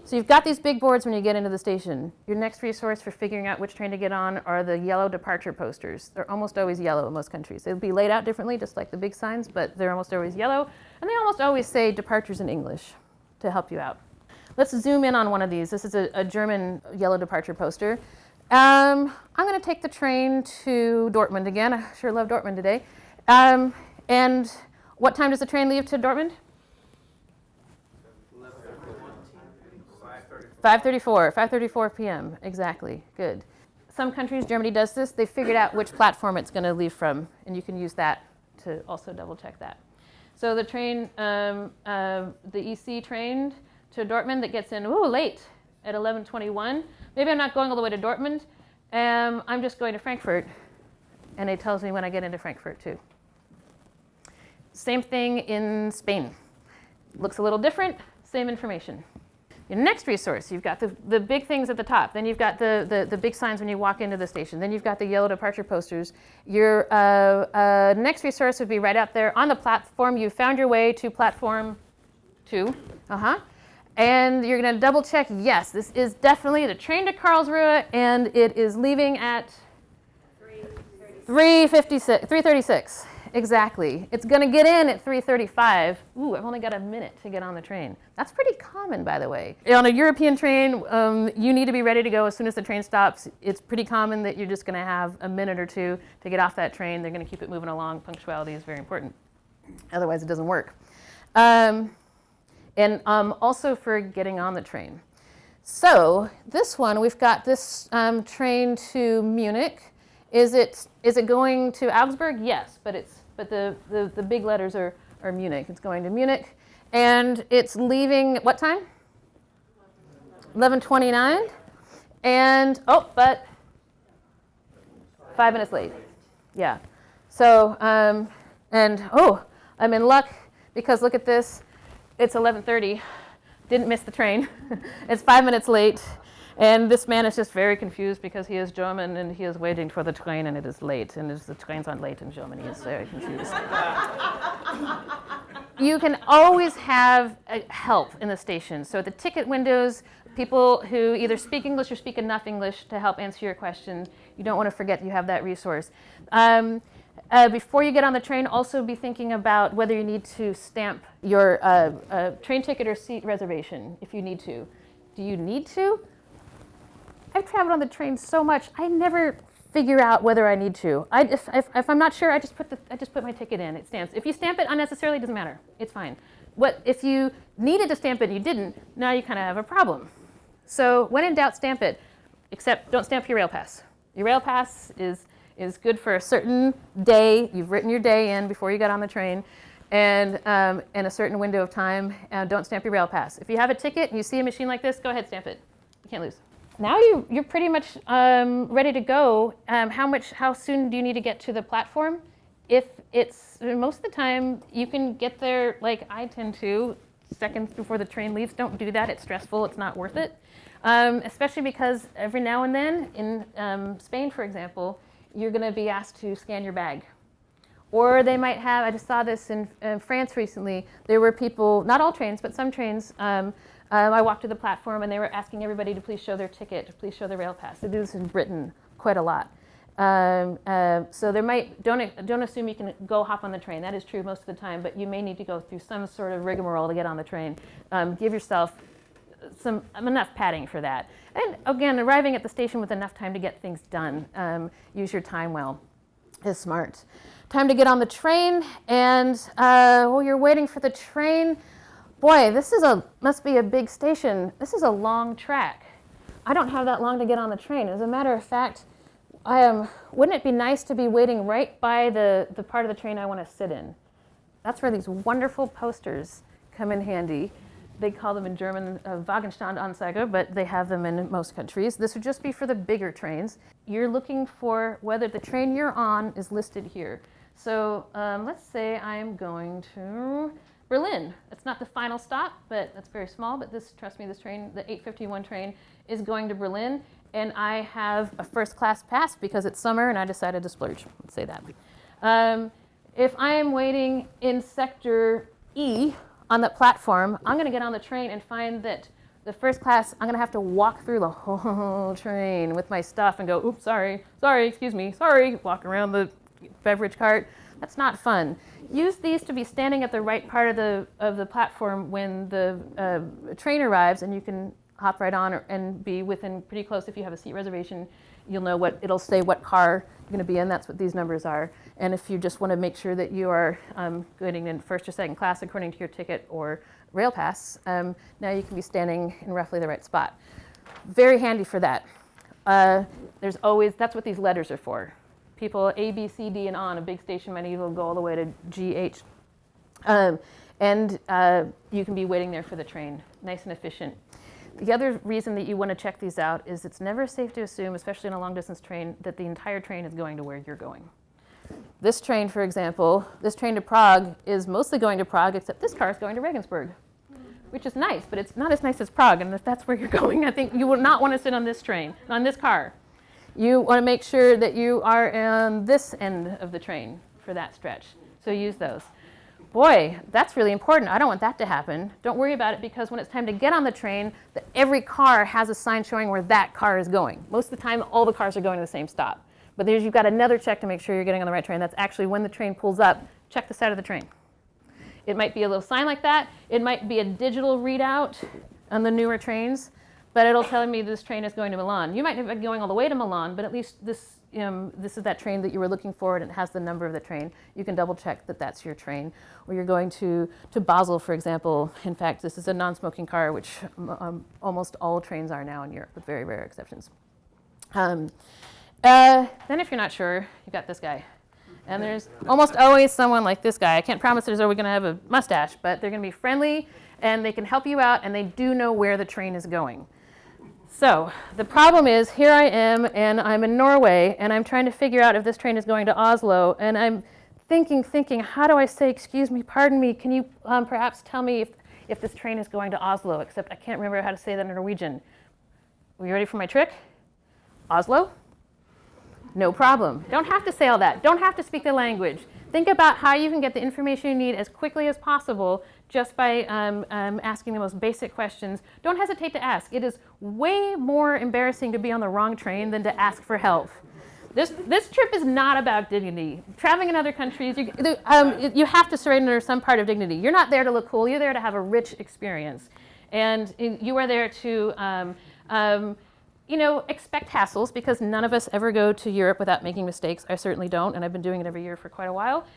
So you've got these big boards when you get into the station. Your next resource for figuring out which train to get on are the yellow departure posters. They're almost always yellow in most countries. They'll be laid out differently, just like the big signs, but they're almost always yellow. And they almost always say departures in English to help you out. Let's zoom in on one of these. This is a German yellow departure poster. I'm going to take the train to Dortmund again. I sure love Dortmund today. And what time does the train leave to Dortmund? 5:34 p.m. Exactly. Good. Some countries, Germany does this. They figured out which platform it's going to leave from, and you can use that to also double check that. So the train, the EC train to Dortmund that gets in late at 11:21. Maybe I'm not going all the way to Dortmund. I'm just going to Frankfurt, and it tells me when I get into Frankfurt too. Same thing in Spain. Looks a little different. Same information. Your next resource, you've got the big things at the top. Then you've got the big signs when you walk into the station. Then you've got the yellow departure posters. Your next resource would be right out there on the platform. You found your way to platform 2. And you're going to double check, yes, this is definitely the train to Karlsruhe, and it is leaving at 3:36. Exactly. It's going to get in at 3:35. Ooh, I've only got a minute to get on the train. That's pretty common, by the way. On a European train, you need to be ready to go as soon as the train stops. It's pretty common that you're just going to have a minute or two to get off that train. They're going to keep it moving along. Punctuality is very important. Otherwise, it doesn't work. And also for getting on the train. So this one, we've got this train to Munich. Is it going to Augsburg? Yes, but the big letters are Munich. It's going to Munich, and it's leaving at what time? 11:29, and but 5 minutes late. Yeah. So I'm in luck because look at this. It's 11:30. Didn't miss the train. It's 5 minutes late. And this man is just very confused because he is German and he is waiting for the train and it is late. And the trains aren't late in Germany. He's very confused. You can always have help in the station. So at the ticket windows, people who either speak English or speak enough English to help answer your questions. You don't want to forget you have that resource. Before you get on the train, also be thinking about whether you need to stamp your train ticket or seat reservation if you need to. Do you need to? I've traveled on the train so much, I never figure out whether I need to. If I'm not sure, I just put my ticket in. It stamps. If you stamp it unnecessarily, it doesn't matter. It's fine. If you needed to stamp it and you didn't, now you kind of have a problem. So when in doubt, stamp it. Except don't stamp your rail pass. Your rail pass is good for a certain day. You've written your day in before you got on the train, and in a certain window of time. Don't stamp your rail pass. If you have a ticket and you see a machine like this, go ahead, stamp it. You can't lose. Now you're pretty much ready to go. How soon do you need to get to the platform? If it's most of the time you can get there like I tend to, seconds before the train leaves. Don't do that. It's stressful. It's not worth it. especially because every now and then in Spain, for example, you're going to be asked to scan your bag. Or they might have, I just saw this in France recently, there were people, not all trains, but some trains, I walked to the platform and they were asking everybody to please show their ticket, to please show their rail pass. They do this in Britain quite a lot. So there might, don't assume you can go hop on the train. That is true most of the time, but you may need to go through some sort of rigmarole to get on the train. Give yourself enough padding for that. And again, arriving at the station with enough time to get things done. Use your time well is smart. Time to get on the train, and while you're waiting for the train, boy, must be a big station. This is a long track. I don't have that long to get on the train. As a matter of fact, wouldn't it be nice to be waiting right by the part of the train I want to sit in? That's where these wonderful posters come in handy. They call them in German Wagenstandanzeige, but they have them in most countries. This would just be for the bigger trains. You're looking for whether the train you're on is listed here. So let's say I'm going to Berlin. It's not the final stop, but that's very small. But trust me, this train, the 8:51 train, is going to Berlin. And I have a first class pass because it's summer and I decided to splurge. Let's say that. If I am waiting in sector E on that platform, I'm going to get on the train and find that the first class, I'm going to have to walk through the whole train with my stuff and go, oops, sorry, excuse me, sorry, walk around the beverage cart. That's not fun. Use these to be standing at the right part of the platform when the train arrives, and you can hop right on and be within pretty close. If you have a seat reservation, you'll know it'll say what car you're going to be in. That's what these numbers are. And if you just want to make sure that you are getting in first or second class according to your ticket or rail pass, now you can be standing in roughly the right spot. Very handy for that. That's what these letters are for. People A, B, C, D, and on a big station might even go all the way to G, H. And you can be waiting there for the train, nice and efficient. The other reason that you want to check these out is it's never safe to assume, especially in a long distance train, that the entire train is going to where you're going. This train, for example, this train to Prague is mostly going to Prague, except this car is going to Regensburg, which is nice, but it's not as nice as Prague. And if that's where you're going, I think you would not want to sit on this train, on this car. You want to make sure that you are on this end of the train for that stretch. So use those. Boy, that's really important. I don't want that to happen. Don't worry about it, because when it's time to get on the train, every car has a sign showing where that car is going. Most of the time, all the cars are going to the same stop. But you've got another check to make sure you're getting on the right train. That's actually when the train pulls up, check the side of the train. It might be a little sign like that. It might be a digital readout on the newer trains, but it'll tell me this train is going to Milan. You might not be going all the way to Milan, but at least this is that train that you were looking for, and it has the number of the train. You can double check that that's your train. Or you're going to Basel, for example. In fact, this is a non-smoking car, which almost all trains are now in Europe, with very rare exceptions. Then if you're not sure, you've got this guy. And there's almost always someone like this guy. I can't promise there's always going to have a mustache, but they're going to be friendly, and they can help you out, and they do know where the train is going. So the problem is, here I am, and I'm in Norway, and I'm trying to figure out if this train is going to Oslo, and I'm thinking, how do I say, excuse me, pardon me, can you perhaps tell me if this train is going to Oslo, except I can't remember how to say that in Norwegian. Are you ready for my trick? Oslo? No problem. Don't have to say all that. Don't have to speak the language. Think about how you can get the information you need as quickly as possible just by asking the most basic questions. Don't hesitate to ask. It is way more embarrassing to be on the wrong train than to ask for help. This trip is not about dignity. Traveling in other countries, you have to surrender some part of dignity. You're not there to look cool. You're there to have a rich experience. And you are there to expect hassles, because none of us ever go to Europe without making mistakes. I certainly don't, and I've been doing it every year for quite a while.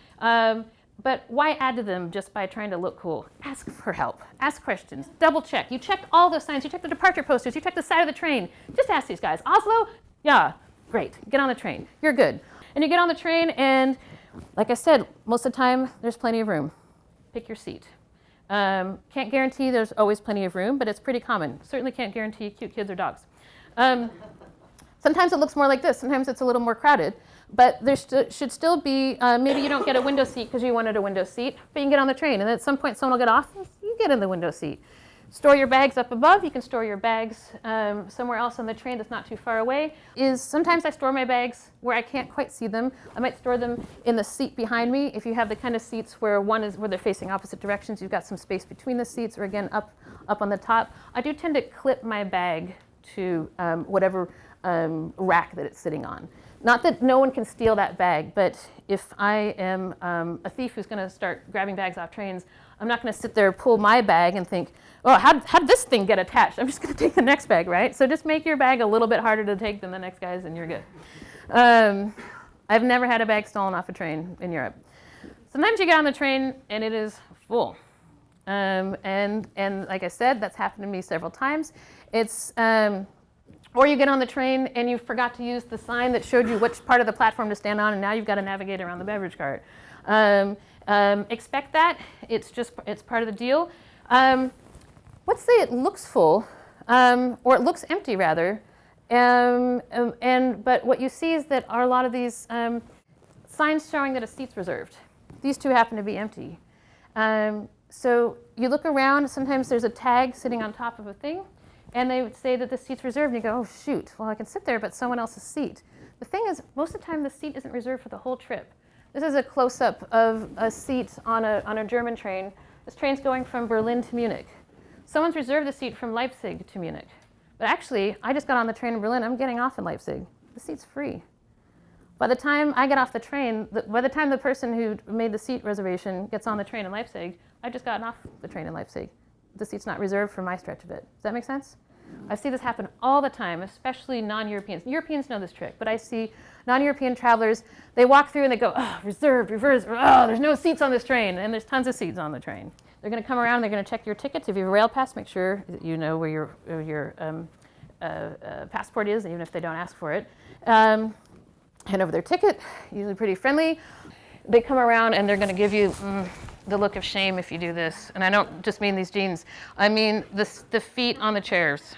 But why add to them just by trying to look cool? Ask for help. Ask questions. Double check. You checked all those signs. You checked the departure posters. You checked the side of the train. Just ask these guys. Oslo? Yeah, great. Get on the train. You're good. And you get on the train, and like I said, most of the time, there's plenty of room. Pick your seat. Can't guarantee there's always plenty of room, but it's pretty common. Certainly can't guarantee cute kids or dogs. Sometimes it looks more like this. Sometimes it's a little more crowded. But there should still be, maybe you don't get a window seat because you wanted a window seat, but you can get on the train. And at some point, someone will get off, you get in the window seat. store your bags up above. You can store your bags somewhere else on the train that's not too far away. Sometimes I store my bags where I can't quite see them. I might store them in the seat behind me. If you have the kind of seats where where they're facing opposite directions, you've got some space between the seats, or again up on the top. I do tend to clip my bag to whatever rack that it's sitting on. Not that no one can steal that bag, but if I am a thief who's going to start grabbing bags off trains, I'm not going to sit there, pull my bag and think, oh, how did this thing get attached? I'm just going to take the next bag, right? So just make your bag a little bit harder to take than the next guy's and you're good. I've never had a bag stolen off a train in Europe. Sometimes you get on the train and it is full. And like I said, that's happened to me several times. Or you get on the train and you forgot to use the sign that showed you which part of the platform to stand on, and now you've got to navigate around the beverage cart. Expect that. It's part of the deal. Let's say it looks full, or it looks empty rather. But what you see is that are a lot of these signs showing that a seat's reserved. These two happen to be empty. So you look around. Sometimes there's a tag sitting on top of a thing. And they would say that the seat's reserved, and you go, oh, shoot, well, I can sit there, but someone else's seat. The thing is, most of the time, the seat isn't reserved for the whole trip. This is a close-up of a seat on a German train. This train's going from Berlin to Munich. Someone's reserved the seat from Leipzig to Munich. But actually, I just got on the train in Berlin. I'm getting off in Leipzig. The seat's free. By the time I get off the train, by the time the person who made the seat reservation gets on the train in Leipzig, I've just gotten off the train in Leipzig. The seat's not reserved for my stretch of it. Does that make sense? I see this happen all the time, especially non-Europeans. Europeans know this trick, but I see non-European travelers, they walk through and they go, oh, reserved, reversed, oh, there's no seats on this train, and there's tons of seats on the train. They're going to come around, they're going to check your tickets. If you have a rail pass, make sure that you know where your passport is, even if they don't ask for it. Hand over their ticket, usually pretty friendly. They come around and they're going to give you the look of shame if you do this. And I don't just mean these jeans. I mean the feet on the chairs.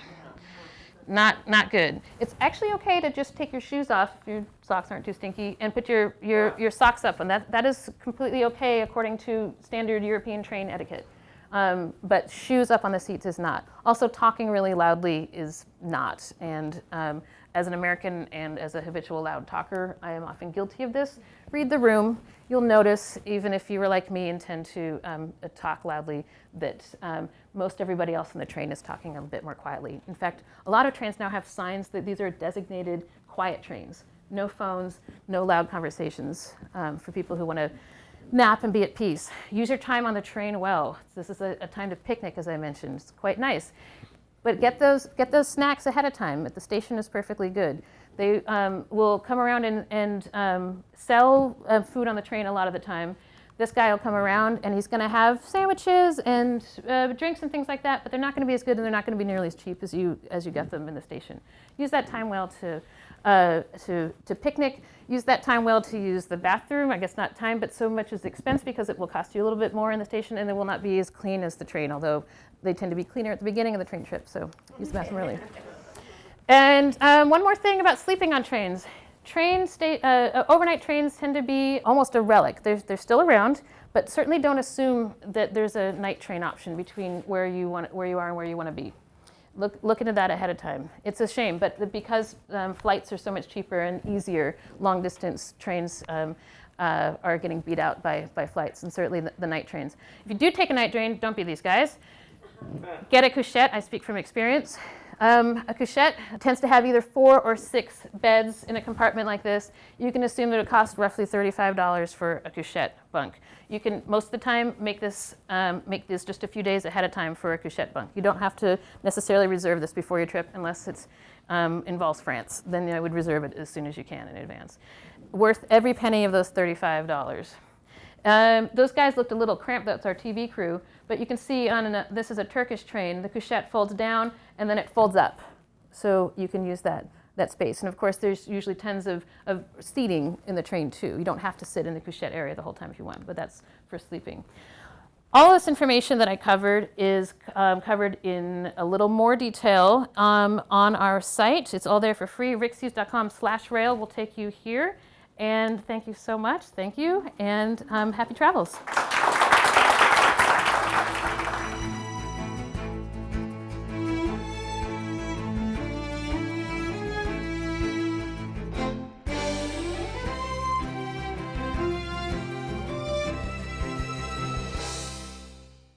Not good. It's actually okay to just take your shoes off if your socks aren't too stinky and put your socks up. And that is completely okay according to standard European train etiquette. But shoes up on the seats is not. Also, talking really loudly is not. And as an American and as a habitual loud talker, I am often guilty of this. Read the room. You'll notice, even if you were like me and tend to talk loudly, that most everybody else in the train is talking a bit more quietly. In fact, a lot of trains now have signs that these are designated quiet trains. No phones, no loud conversations for people who want to nap and be at peace. Use your time on the train well. This is a time to picnic, as I mentioned. It's quite nice. But get those snacks ahead of time. At the station is perfectly good. They will come around and sell food on the train a lot of the time. This guy will come around and he's going to have sandwiches and drinks and things like that, but they're not going to be as good and they're not going to be nearly as cheap as you get them in the station. Use that time well to picnic. Use that time well to use the bathroom. I guess not time, but so much as expense, because it will cost you a little bit more in the station and it will not be as clean as the train, although they tend to be cleaner at the beginning of the train trip, so use the bathroom early. And one more thing about sleeping on trains. Overnight trains tend to be almost a relic. They're still around, but certainly don't assume that there's a night train option between where you are and where you want to be. Look into that ahead of time. It's a shame, but because flights are so much cheaper and easier, long-distance trains are getting beat out by flights, and certainly the night trains. If you do take a night train, don't be these guys. Get a couchette. I speak from experience. A couchette tends to have either 4 or 6 beds in a compartment like this. You can assume that it costs roughly $35 for a couchette bunk. You can, most of the time, make this just a few days ahead of time for a couchette bunk. You don't have to necessarily reserve this before your trip unless it involves France. Then I would reserve it as soon as you can in advance. Worth every penny of those $35. Those guys looked a little cramped. That's our TV crew. But you can see this is a Turkish train. The couchette folds down and then it folds up. So you can use that space. And of course, there's usually tons of seating in the train too. You don't have to sit in the couchette area the whole time if you want, but that's for sleeping. All this information that I covered is covered in a little more detail on our site. It's all there for free. rixseas.com/rail will take you here. And thank you so much. Thank you. And happy travels.